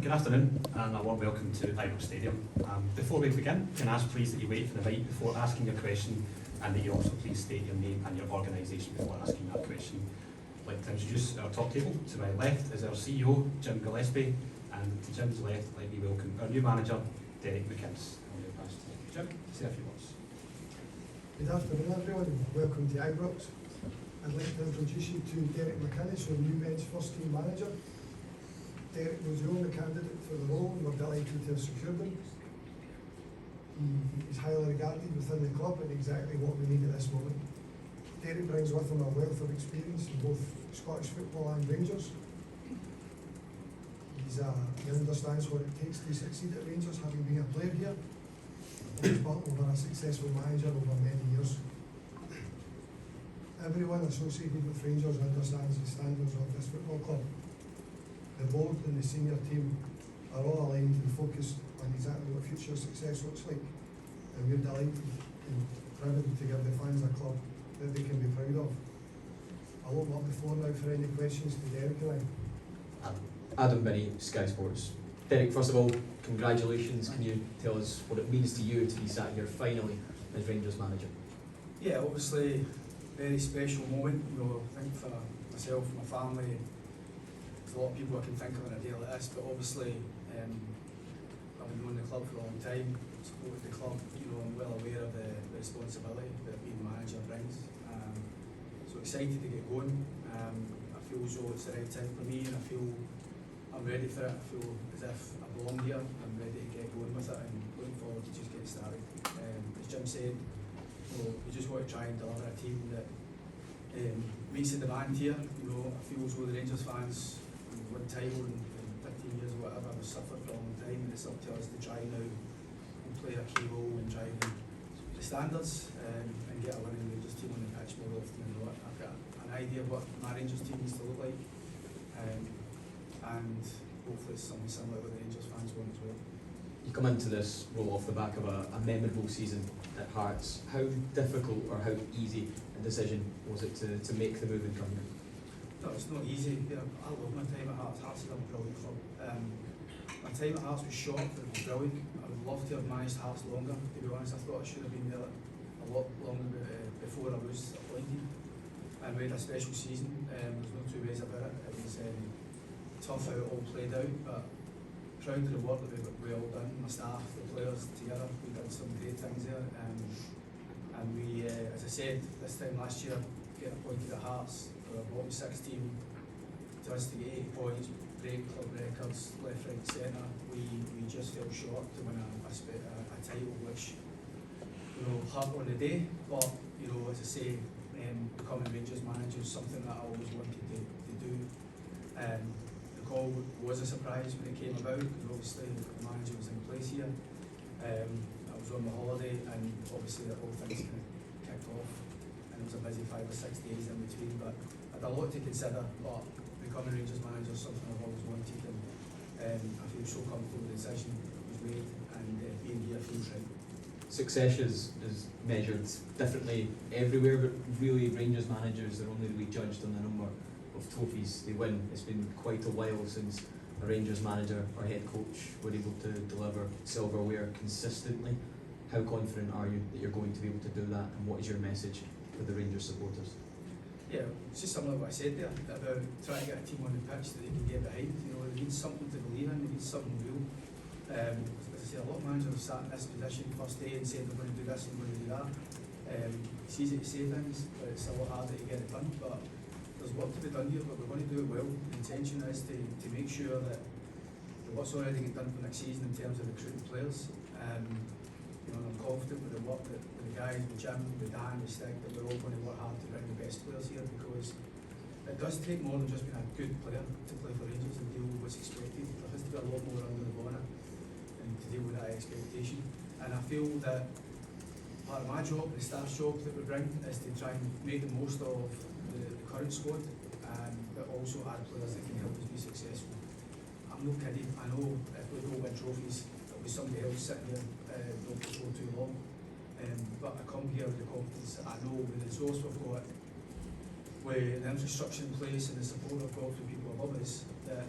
Good afternoon and a warm welcome to Ibrox Stadium. Before we begin, can I ask please that you wait for the mic before asking your question and that you also please state your name and your organisation before asking that question. I'd like to introduce our top table. To my left is our CEO, Jim Gillespie, and to Jim's left, let me welcome our new manager, Derek McInnes. I'm going to pass to Jim to say a few words. Good afternoon everyone, welcome to Ibrox. I'd like to introduce you to Derek McInnes, our new men's first team manager. Derek was the only candidate for the role and we're delighted to have secured him. He is highly regarded within the club and exactly what we need at this moment. Derek brings with him a wealth of experience in both Scottish football and Rangers. He understands what it takes to succeed at Rangers, having been a player here. He's built over a successful manager over many years. Everyone associated with Rangers understands the standards of this football club. The board and the senior team are all aligned and focused on exactly what future success looks like. And we're delighted and privileged to give the fans a club that they can be proud of. I'll open up the floor now for any questions to Derek and I. Adam Binney, Sky Sports. Derek, first of all, congratulations. Can you tell us what it means to you to be sat here finally as Rangers manager? Yeah, obviously, very special moment. You know, I think for myself, my family, there's a lot of people I can think of on a day like this, but obviously, I've been knowing the club for a long time, supported the club, you know, I'm well aware of the responsibility that being manager brings. So excited to get going. I feel as though it's the right time for me and I feel I'm ready for it. I feel as if I belong here. I'm ready to get going with it and looking forward to just getting started. As Jim said, you know, we just want to try and deliver a team that meets the demand here. You know, I feel as though the Rangers fans won title in 15 years or whatever, have suffered for a long time, and it's up to us to try now and play a key role in driving the standards and get a winning Rangers team on the pitch more often than not. I've got an idea of what my Rangers team needs to look like, and hopefully it's something similar to what the Rangers fans want as well. You come into this role off the back of a memorable season at Hearts. How difficult or how easy a decision was it to make the move and come here? No, it's not easy. Yeah, I love my time at Hearts. Hearts is a brilliant club. My time at Hearts was short, but it was brilliant. I would love to have managed Hearts longer, to be honest. I thought I should have been there a lot longer before I was appointed. And we had a special season. There's no two ways about it. It was tough how it all played out, but proud of the work that we all done. My staff, the players together, we did some great things there. And we, as I said, this time last year, getting appointed at Hearts, for a bottom 6 team, to us to get 80 points, break club records, left, right, centre, we just fell short to win a title, which, you know, hurt on the day, but, you know, as I say, becoming Rangers manager is something that I always wanted to do. The call was a surprise when it came about, because obviously the manager was in place here. I was on my holiday, and obviously all things kind of kicked off, and it was a busy 5 or 6 days in between, but I had a lot to consider, but becoming Rangers manager is something I've always wanted, and I feel so comfortable the decision was made, and being here feels right. Success is measured differently everywhere, but really Rangers managers are only really judged on the number of trophies they win. It's been quite a while since a Rangers manager or head coach were able to deliver silverware consistently. How confident are you that you're going to be able to do that, and what is your message for the Rangers supporters? Yeah, it's just similar to what I said there about trying to get a team on the pitch that they can get behind. You know, they need something to believe in, they need something real. As I say, a lot of managers have sat in this position first day and said they're going to do this and we're going to do that. It's easy to say things, but it's a lot harder to get it done. But there's work to be done here, but we're going to do it well. The intention is to make sure that what's already get done for next season in terms of recruiting players. You know, I'm confident with the work that with the guys, with Jim, with Dan, with Stig, that we're all going to work hard to bring the best players here, because it does take more than just being a good player to play for Rangers and deal with what's expected. There has to be a lot more under the bonnet and to deal with that expectation. And I feel that part of my job, the staff job that we bring, is to try and make the most of the current squad, but also add players that can help us be successful. I'm no kidding. I know if we don't win trophies, there'll be somebody else sitting here not before too long. But I come here with the confidence that I know with the resource we've got, with the infrastructure in place and the support I've got from people above us, that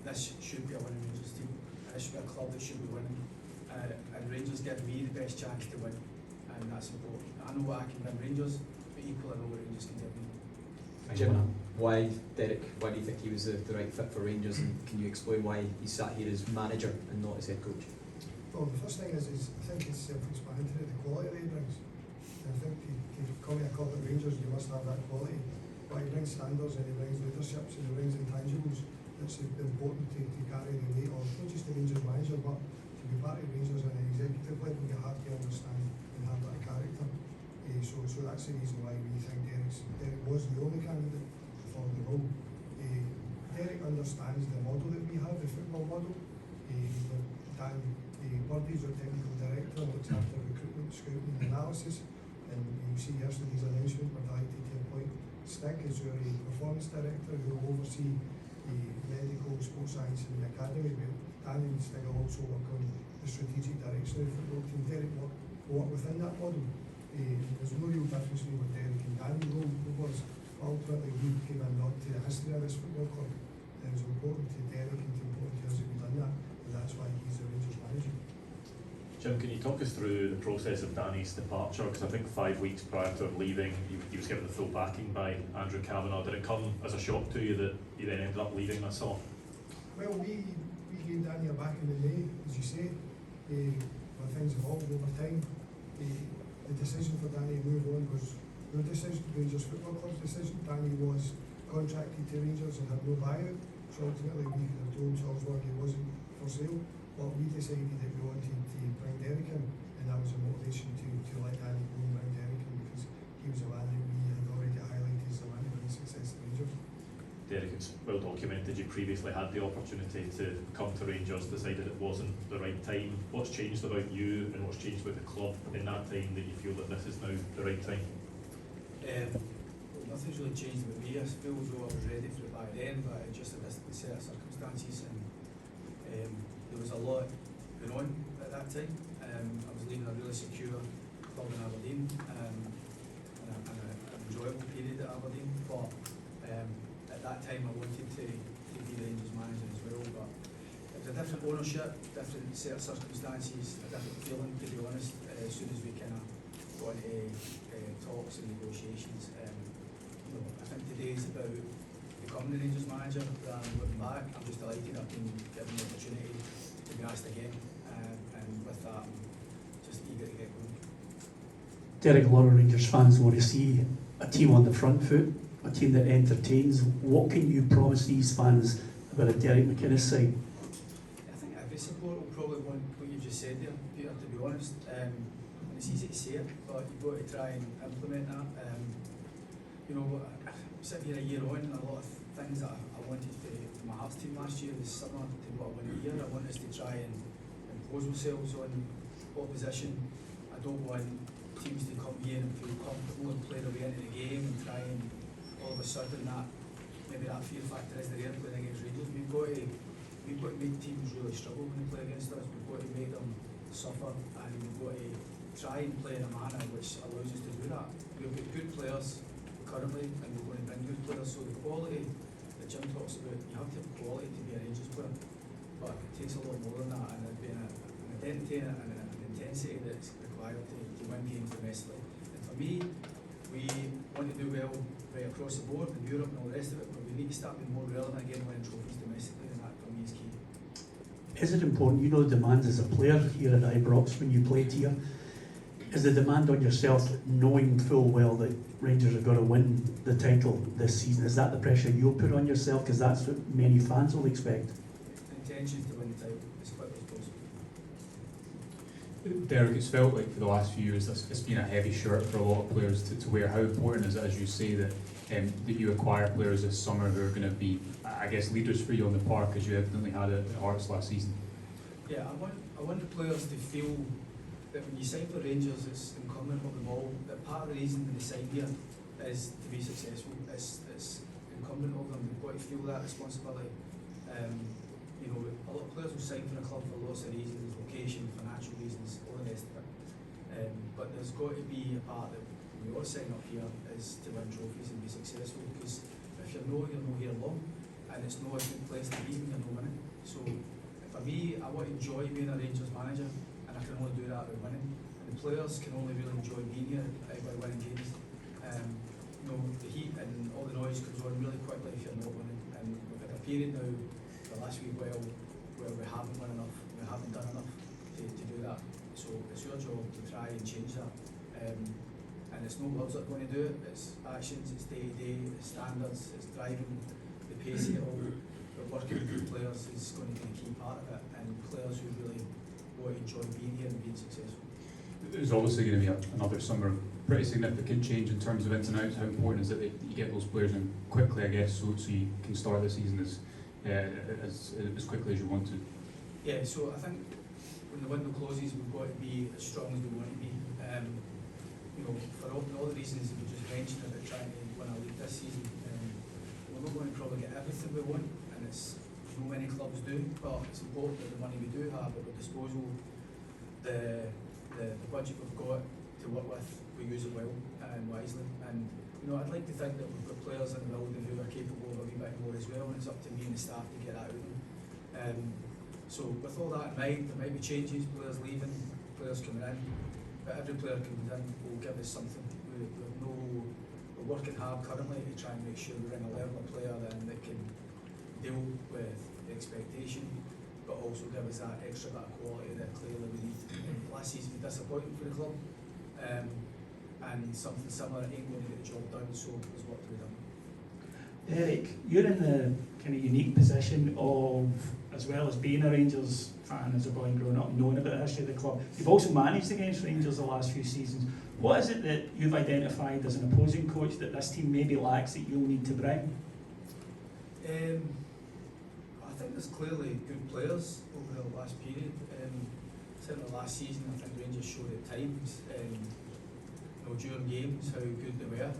this should be a winning Rangers team. This should be a club that should be winning. And Rangers give me the best chance to win, and that's important. I know what I can bring Rangers, but equally I know what Rangers can give me. Jim, why Derek? Why do you think he was the right fit for Rangers, and can you explain why he sat here as manager and not as head coach? Well, the first thing is I think it's self-explanatory, the quality that he brings. And I think to come to a club at Rangers, you must have that quality. But he brings standards and he brings leaderships and he brings intangibles. It's important to carry the weight of not just the Rangers manager, but to be part of Rangers at an executive level, you have to understand and have that character. So that's the reason why we think Derek was the only candidate for the role. Derek understands the model that we have, the football model. Dan Birdie's our technical director, looks after recruitment, scouting and analysis. And you see yesterday's announcement, we're delighted to appoint Stig as our performance director, who will oversee the medical, sports science and the academy. Dan and Stig will also work on the strategic direction of the football team. Derek will work within that model. There's no real difference between what Derek and Danny's role was. Ultimately, we came in not to the history of this football club. It was important to Derek and important to us that we've done that, and that's why he's the Rangers manager. Jim, can you talk us through the process of Danny's departure? Because I think 5 weeks prior to him leaving, he was given the full backing by Andrew Kavanagh. Did it come as a shock to you that he then ended up leaving us all? Well, we gave Danny a backing in May, as you say, where things evolved over time. The decision for Danny to move on was no decision, Rangers Football Club's decision. Danny was contracted to Rangers and had no buyout, so ultimately we could have told Charlesworth he wasn't for sale, but we decided that we wanted to bring Derek in, and that was a motivation to let Danny go and bring Derek in, because he was a man that we had already highlighted as the man who bring success to Rangers. Derek, it's well documented you previously had the opportunity to come to Rangers, decided it wasn't the right time. What's changed about you and what's changed with the club in that time that you feel that this is now the right time? Well, nothing's really changed with me. I feel as though I was ready for it by then, but it just had a set of circumstances, and there was a lot going on at that time. I was leaving a really secure club in Aberdeen, and an enjoyable period at Aberdeen, but at that time I wanted to be the Rangers manager as well, but it was a different ownership, different set of circumstances, a different feeling, to be honest, as soon as we kind of got into talks and negotiations. I think today is about becoming the Rangers manager rather than looking back. I'm just delighted I've been given the opportunity to be asked again, and with that I'm just eager to get going. Derek, a lot of Rangers fans want to see a team on the front foot, a team that entertains. What can you promise these fans about a Derek McInnes side? I think every supporter will probably want what you just said there, Peter, to be honest. And it's easy to say it, but you've got to try and implement that. I'm sitting here a year on, and a lot of things that I wanted for my Hearts team last year is similar to what I wanted here. I want us to try and impose ourselves on opposition. I don't want teams to come here and feel comfortable and play their way into the game and try and all of a sudden maybe that fear factor is there playing against Rangers. We've got to make teams really struggle when they play against us. We've got to make them suffer, and we've got to try and play in a manner which allows us to do that. We've got good players currently, and we're going to bring good players. So the quality that Jim talks about, you have to have quality to be a Rangers player, but it takes a lot more than that, and there's been an identity and an intensity that's required to win games domestically. And for me, we want to do well right across the board in Europe and all the rest of it, but we need to start being more relevant again, winning trophies domestically, and that for me is key. Is it important, you know the demands as a player here at Ibrox when you played here, is the demand on yourself knowing full well that Rangers are going to win the title this season, is that the pressure you'll put on yourself, because that's what many fans will expect? The intention is to win the title as quickly as possible. Derek, it's felt like for the last few years it's been a heavy shirt for a lot of players to wear. How important is it, as you say, that you acquire players this summer who are going to be, I guess, leaders for you on the park, as you evidently had at Hearts last season? Yeah, I want the players to feel that when you sign for Rangers, it's incumbent on the ball. That part of the reason they sign here is to be successful. It's incumbent on them. They've got to feel that responsibility. A lot of players will sign for a club for lots of reasons, location, financial reasons, all the rest of it. But there's got to be a part that when we all sign up here is to win trophies and be successful. Because if you're not here long, and it's not a good place to be when you're not winning. So for me, I want to enjoy being a Rangers manager, and I can only do that by winning. And the players can only really enjoy being here by winning games. You know, the heat and all the noise comes on really quickly if you're not winning. And we've had a period now, the last week, where we haven't won enough, we haven't done enough to do that. So it's your job to try and change that. And it's no words that are going to do it, it's actions, it's day-to-day, it's standards, it's driving the pace of it all. But working with good players is going to be a key part of it, and players who really want to enjoy being here and being successful. There's obviously going to be another summer of pretty significant change in terms of ins and outs. How important is it that you get those players in quickly, I guess, so you can start the season as quickly as you want to? Yeah, so I think when the window closes, we've got to be as strong as we want to be. You know, for all the reasons that we just mentioned about trying to win a league this season, we're not going to probably get everything we want, and it's no many clubs do, but it's important that the money we do have at our disposal, the budget we've got to work with, we use it well and wisely. And you know, I'd like to think that we've got players in the building who are capable of a wee bit more as well, and it's up to me and the staff to get that out of them. So with all that in mind, there might be changes, players leaving, players coming in, but every player coming in will give us something. We're working hard currently to try and make sure we bring a level of player in that can deal with the expectation, but also give us that extra bit of quality that clearly we need. Last season was disappointing for the club, and something similar ain't going to get the job done, so there's work to be done. Derek, you're in the kind of unique position of, as well as being a Rangers fan as a boy and growing up, knowing about the history of the club, you've also managed against Rangers the last few seasons. What is it that you've identified as an opposing coach that this team maybe lacks that you'll need to bring? I think there's clearly good players over the last period. Certainly last season, I think Rangers showed at times, during games, how good they were.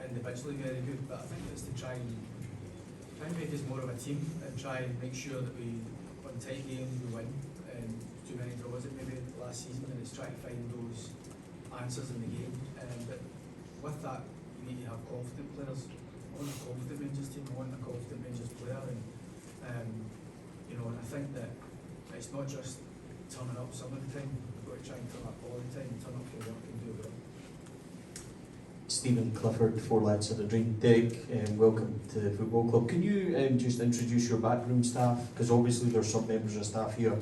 Individually very good, but I think it's to try and make us more of a team and try and make sure that we, on tight games, we win. Too many draws it maybe last season, and it's trying to find those answers in the game. But with that, you need to have confident players. I want a confident Rangers team, I want a confident Rangers player, and and I think that it's not just turning up some of the time, we've got to try and turn up all the time, turn up for work and do it well. Stephen Clifford, Four Lads of a Dream. Derek, welcome to the football club. Can you just introduce your backroom staff? Because obviously there's some members of staff here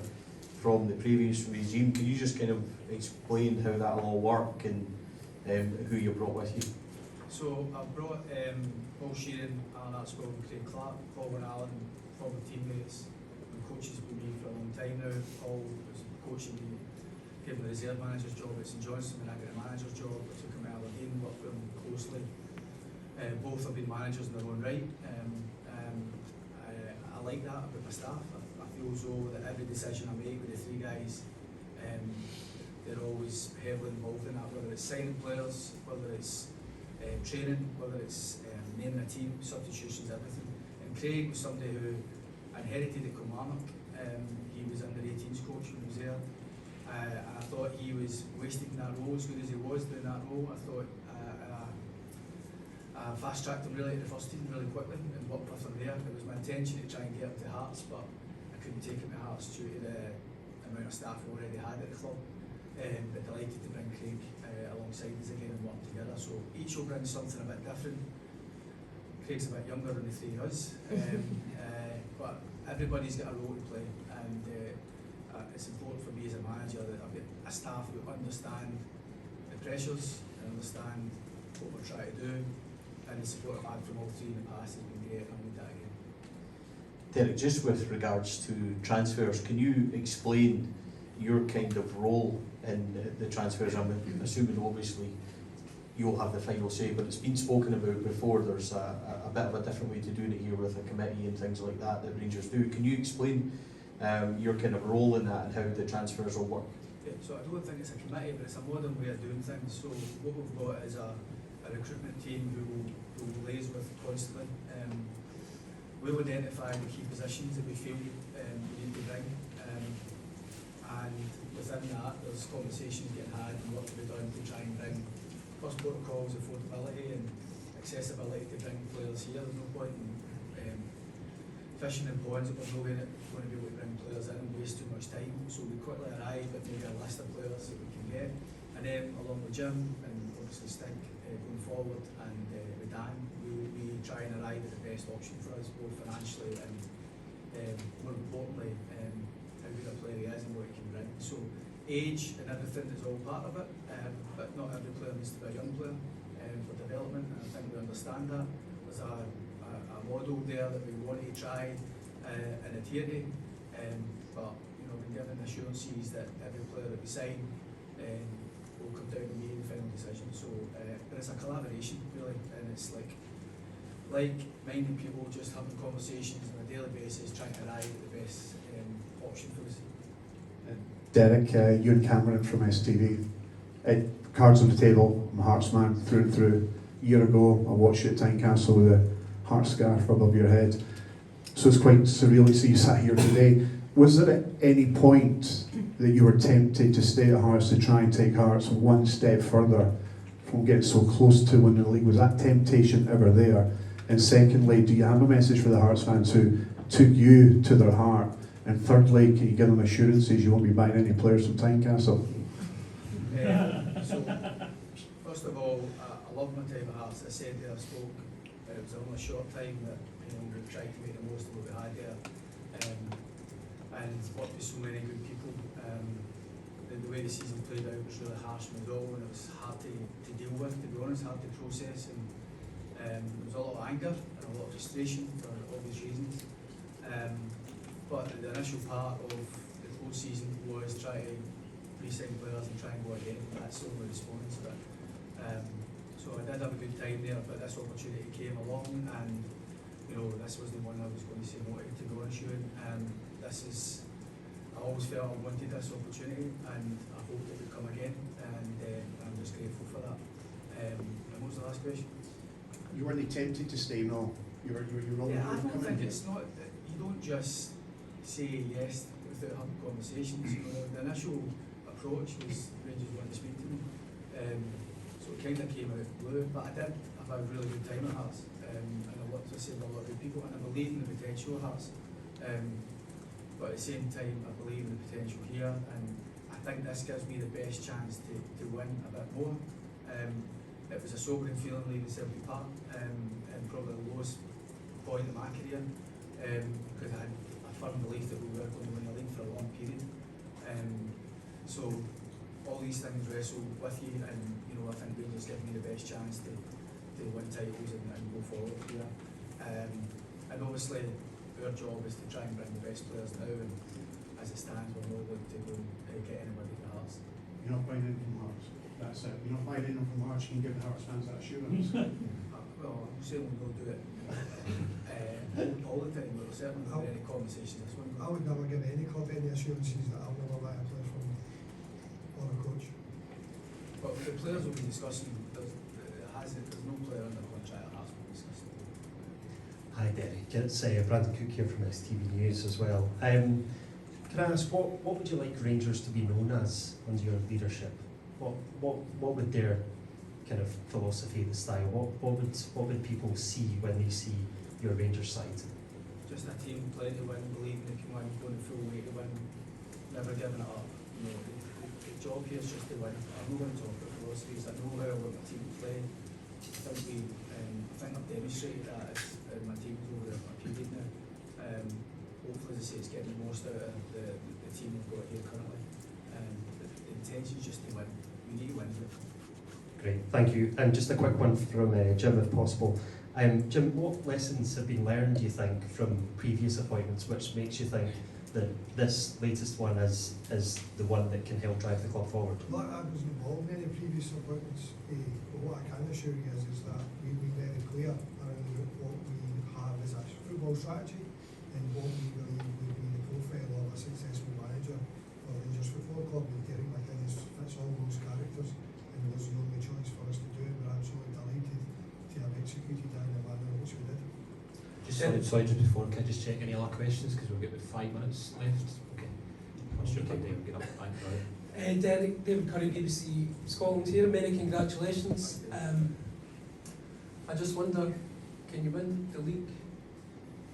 from the previous regime. Can you just kind of explain how that'll all work and who you brought with you? So I've brought Paul Sheeran, Alan Archibald, Craig Clark, Paul and Alan, former teammates and coaches with me for a long time now. Paul was coaching me, gave me the reserve manager's job at St Johnstone, and I got a manager's job. I took him to Aberdeen, worked with him closely. Both have been managers in their own right. I like that about my staff. I feel as though that every decision I make with the three guys, they're always heavily involved in that, whether it's signing players, whether it's training, whether it's naming a team, substitutions, everything. And Craig was somebody who inherited at Kilmarnock. He was under 18s coach when he was there. And I thought he was wasting that role as good as he was doing that role. I thought I fast-tracked him really at the first team really quickly and worked with him there. It was my intention to try and get him to Hearts, but I couldn't take him to Hearts due to the amount of staff we already had at the club. But delighted to bring Craig alongside us again and work together. So each will bring something a bit different. Craig's a bit younger than the three of us, but everybody's got a role to play, and it's important for me as a manager that I've got a staff who understand the pressures and understand what we're trying to do, and the support I've had from all three in the past has been great, and I need that again. Derek, just with regards to transfers, can you explain your kind of role in the transfers? I'm assuming obviously you'll have the final say, but it's been spoken about before. There's a bit of a different way to doing it here with a committee and things like that that Rangers do. Can you explain your kind of role in that and how the transfers will work? Yeah, so I don't think it's a committee, but it's a modern way of doing things. So what we've got is a recruitment team who will liaise with constantly. We'll identify the key positions that we feel we need to bring, and within that there's conversations getting had and work to be done to try and bring first protocols, affordability and accessibility to bring players here. There's no point in fishing in ponds that we're not going to be able to bring players in and waste too much time. So we quickly arrived at maybe a list of players that we can get, and then along with Jim and obviously Stig going forward, and with Dan, we try and arrive at the best option for us, both financially and more importantly, how good a player he is and what he can bring. So age and everything is all part of it, but not every player needs to be a young player for development, and I think we understand that. There's a model there that we want to try and adhere to, but you know, we've been given assurances that every player that we sign will come down to me in the final decision. So but it's a collaboration really, and it's like minded people just having conversations on a daily basis, trying to arrive at the best option for us. Derek, Ewan Cameron from STV. Cards on the table, I'm a Hearts man through and through. A year ago, I watched you at Tynecastle with a heart scarf above your head. So it's quite surreal to see you sat here today. Was there at any point that you were tempted to stay at Hearts to try and take Hearts one step further from getting so close to winning the league? Was that temptation ever there? And secondly, do you have a message for the Hearts fans who took you to their heart? And thirdly, can you give them assurances you won't be buying any players from Tynecastle? So, first of all, I love my time at Hearts. I said there, I spoke, it was only a short time that we tried to make the most of what we had there, and worked with so many good people. The way the season played out was really harsh on us all, and it was hard to deal with, to be honest, hard to process, and there was a lot of anger and a lot of frustration for obvious reasons. But the initial part of the close season was try to re-sign players and try and go again. That's the only response to it. So I did have a good time there, but this opportunity came along, and this was the one I was going to say no to go on shooting. I always felt I wanted this opportunity, and I hope it would come again, and I'm just grateful for that. And what was the last question? You weren't tempted to stay, no? You were all Yeah, I don't think it's not. You don't just say yes without having conversations. The initial approach was Rangers wanted to speak to me, so it kind of came out of the blue. But I did have a really good time at Hearts, and I worked with a lot of good people, and I believe in the potential of Hearts. But at the same time, I believe in the potential here, and I think this gives me the best chance to win a bit more. It was a sobering feeling leaving Celtic Park, and probably the lowest point of my career, because I had a firm belief that we were going to win the league for a long period. So all these things wrestle with you, and I think Rangers give me the best chance to win titles and go forward here. And obviously our job is to try and bring the best players now, and as it stands we're not going to go and get anybody to Hearts. You're not buying in from Hearts. That's it. You're not buying in from Hearts. You can give the Hearts fans that assurance. Well, I'm saying we'll do it all the time. We'll certainly not have any conversations this one. I would never give any club any assurances that I'll never buy a player from or a coach. But the players will be discussing. There's no player under contract that has been discussing. Hi Derek, it's Brandon Cook here from STV News as well. Can I ask, what would you like Rangers to be known as under your leadership? What would their kind of philosophy, the style, what would people see when they see your Rangers side? Just a team playing to win, believing they can win, going the full way to win, never giving it up. The job here is just to win. I'm not going to talk about philosophies. I know how I want my team to play. I think I've demonstrated that as my team's over a period now. Hopefully, as I say, it's getting the most out of the team we've got here currently. The intention is just to win. We need to win here. Great, thank you. And just a quick one from Jim, if possible. Jim, what lessons have been learned, do you think, from previous appointments, which makes you think that this latest one is the one that can help drive the club forward? Look, I was involved in any previous appointments, but what I can assure you is that we've been very clear around what we have as a football strategy and what we believe would be the profile of a successful manager for the Rangers Football Club. And Derek McInnes fits all those characters, and was the only choice for us to do it. We're absolutely delighted to have executed that in the manner in which we did. Sorry, just before, can I just check any other questions, because we've got about 5 minutes left? Okay. What's your time, Dave? Get up, thank you. Derek, David Curry, BBC Scotland here. Many congratulations. I just wonder, can you win the league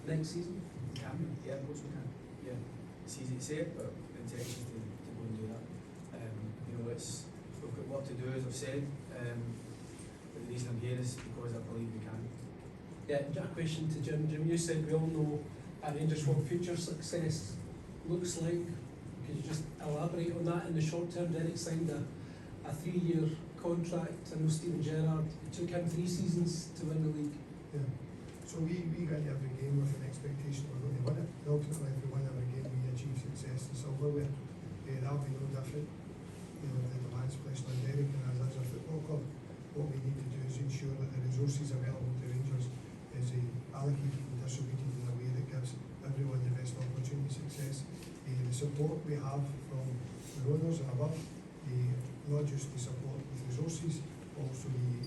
next season? Can we? Yeah, of course we can. Yeah, it's easy to say it, but the intention is to go and do that. You know, we've got work to do, as I've said. But the reason I'm here is because I believe we can. Yeah, a question to Jim. Jim, you said we all know at Rangers what future success looks like. Could you just elaborate on that? In the short term, Derek signed a 3-year contract. I know Steven Gerrard, it took him 3 seasons to win the league. Yeah. So we go into every game with an expectation we're going to win it. And ultimately, if we win every game, we achieve success and silverware. That'll be no different. You know, the demands placed on Derek and as a football club, what we need to do is ensure that the resources available to Rangers is allocated and distributed in a way that gives everyone the best opportunity to success. The support we have from the owners and above, not just the support with resources, also the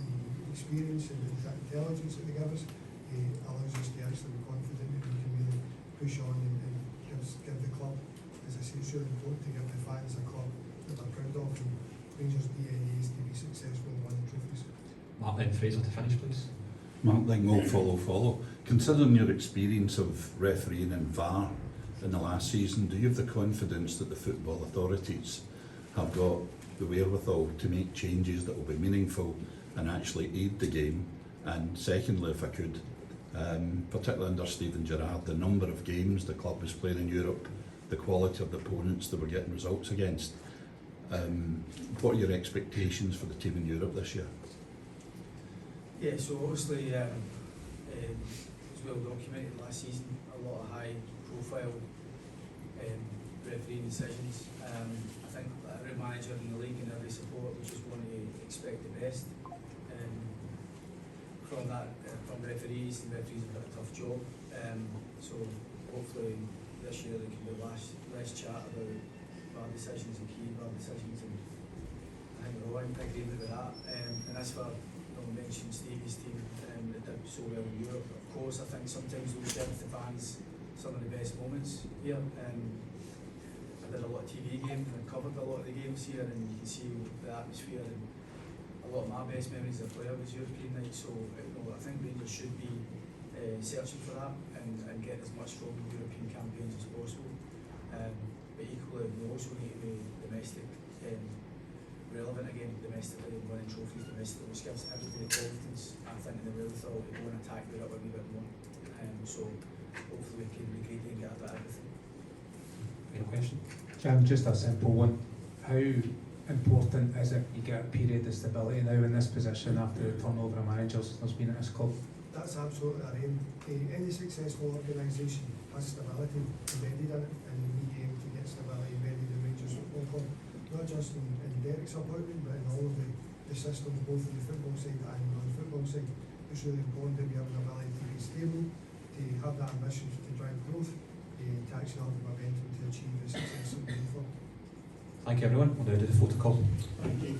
experience and the intelligence that they give us, allows us to actually be confident that we can really push on and give the club, as I say, it's really important to give the fans a club that they're proud of, and Rangers' DNA is to be successful and win trophies. Mark, then Fraser to finish, please. Mark, then we'll follow. Considering your experience of refereeing in VAR in the last season, do you have the confidence that the football authorities have got the wherewithal to make changes that will be meaningful and actually aid the game? And secondly, if I could, particularly under Steven Gerrard, the number of games the club was playing in Europe, the quality of the opponents they were getting results against, what are your expectations for the team in Europe this year? Yeah, so obviously, as well documented last season, a lot of high profile refereeing decisions. I think every manager in the league and every supporter was just want to expect the best from referees. The referees have got a tough job, so hopefully this year there can be less chat about bad decisions and key bad decisions, and I think we're all in agreement with that. And as for, we mentioned Stevie's team that did so well in Europe. Of course, I think sometimes those give the fans some of the best moments here. I did a lot of TV games and covered a lot of the games here, and you can see the atmosphere, and a lot of my best memories of player was European night. So I think Rangers should be searching for that and get as much from European campaigns as possible. But equally, we also need to be domestic. Relevant again domestically and winning trophies domestically, which gives everybody confidence, I think, in the wherewithal to go and attack Europe a wee bit more. So hopefully we can recreate and get a bit of everything. Any question? Jim, just a simple one. How important is it you get a period of stability now in this position after the turnover of managers there's been at this club? That's absolutely our aim. Any successful organisation has stability embedded in it, and we aim to get stability embedded in Rangers Football Club. Not just in Derek's appointment, but in all of the systems, both on the football side and the non-football side. It's really important that we have an ability to be stable, to have that ambition to drive growth, to actually have the momentum to achieve the success that we're looking for. Thank you, everyone. We'll now do the photo call. Thank you.